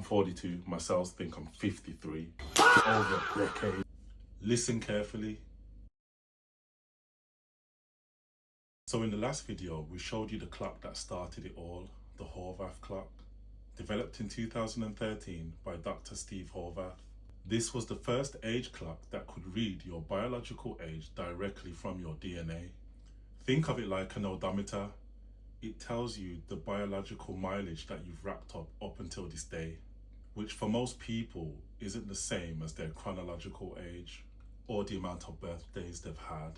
I'm 42, my cells think I'm 53, over a decade. Listen carefully. So in the last video, we showed you the clock that started it all, the Horvath clock, developed in 2013 by Dr. Steve Horvath. This was the first age clock that could read your biological age directly from your DNA. Think of it like an odometer. It tells you the biological mileage that you've racked up until this day, which for most people isn't the same as their chronological age or the amount of birthdays they've had.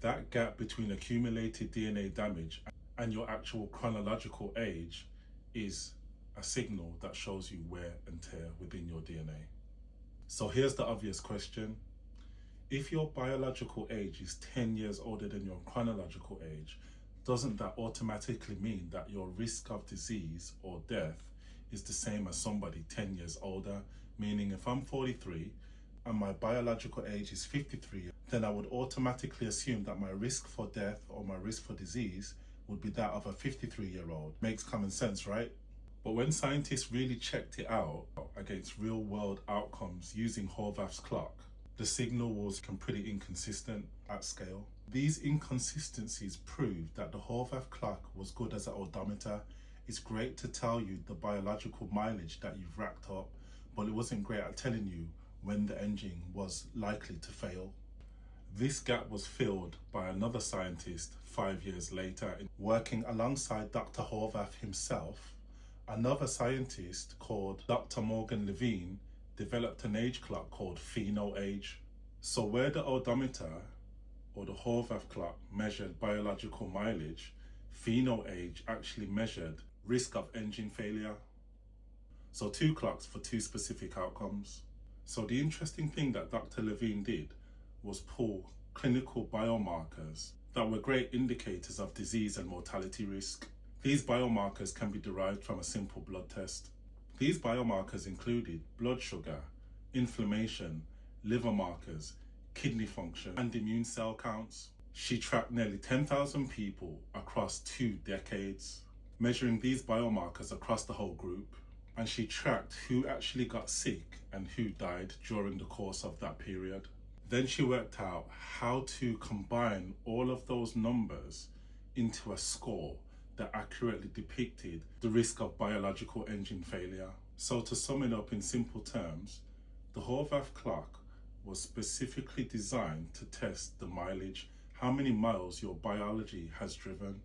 That gap between accumulated DNA damage and your actual chronological age is a signal that shows you wear and tear within your DNA. So here's the obvious question. If your biological age is 10 years older than your chronological age, doesn't that automatically mean that your risk of disease or death is the same as somebody 10 years older? Meaning if I'm 43 and my biological age is 53, then I would automatically assume that my risk for death or my risk for disease would be that of a 53-year-old. Makes common sense, right? But when scientists really checked it out against real-world outcomes using Horvath's clock, the signal was pretty inconsistent at scale. These inconsistencies proved that the Horvath clock was good as an odometer. It's great to tell you the biological mileage that you've racked up, but it wasn't great at telling you when the engine was likely to fail. This gap was filled by another scientist 5 years later, working alongside Dr. Horvath himself. Another scientist called Dr. Levine developed an age clock called PhenoAge. So where the odometer or the Horvath clock measured biological mileage, PhenoAge actually measured risk of engine failure. So two clocks for two specific outcomes. So the interesting thing that Dr. Levine did was pull clinical biomarkers that were great indicators of disease and mortality risk. These biomarkers can be derived from a simple blood test. These biomarkers included blood sugar, inflammation, liver markers, kidney function, and immune cell counts. She tracked nearly 10,000 people across 2 decades, measuring these biomarkers across the whole group. And she tracked who actually got sick and who died during the course of that period. Then she worked out how to combine all of those numbers into a score that accurately depicted the risk of biological engine failure. So to sum it up in simple terms, the Horvath clock was specifically designed to test the mileage, how many miles your biology has driven,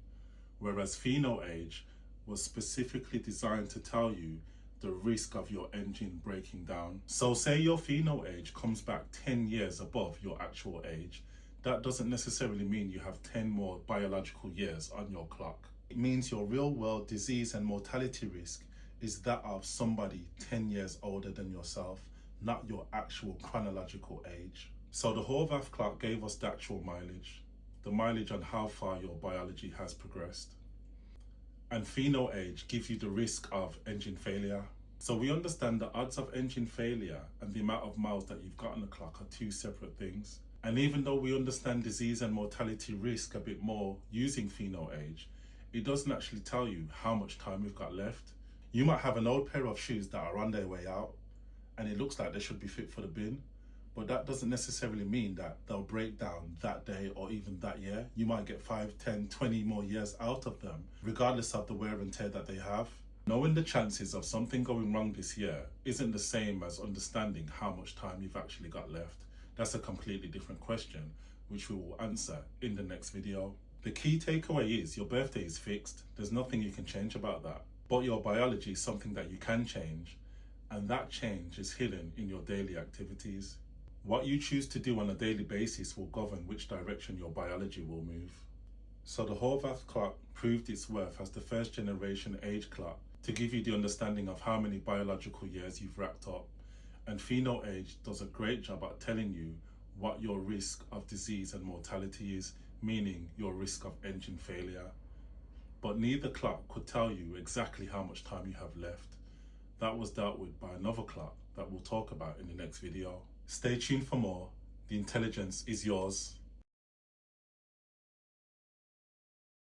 whereas PhenoAge was specifically designed to tell you the risk of your engine breaking down. So say your PhenoAge comes back 10 years above your actual age, that doesn't necessarily mean you have 10 more biological years on your clock. It means your real-world disease and mortality risk is that of somebody 10 years older than yourself, not your actual chronological age. So the Horvath clock gave us the actual mileage, the mileage on how far your biology has progressed. And PhenoAge gives you the risk of engine failure. So we understand the odds of engine failure and the amount of miles that you've got on the clock are two separate things. And even though we understand disease and mortality risk a bit more using PhenoAge, it doesn't actually tell you how much time we've got left. You might have an old pair of shoes that are on their way out and it looks like they should be fit for the bin, but that doesn't necessarily mean that they'll break down that day or even that year. You might get 5, 10, 20 more years out of them, regardless of the wear and tear that they have. Knowing the chances of something going wrong this year isn't the same as understanding how much time you've actually got left. That's a completely different question, which we will answer in the next video. The key takeaway is your birthday is fixed. There's nothing you can change about that. But your biology is something that you can change, and that change is hidden in your daily activities. What you choose to do on a daily basis will govern which direction your biology will move. So the Horvath clock proved its worth as the first generation age clock to give you the understanding of how many biological years you've racked up. And PhenoAge does a great job at telling you what your risk of disease and mortality is, meaning your risk of engine failure. But neither clock could tell you exactly how much time you have left. That was dealt with by another clock that we'll talk about in the next video. Stay tuned for more. The intelligence is yours.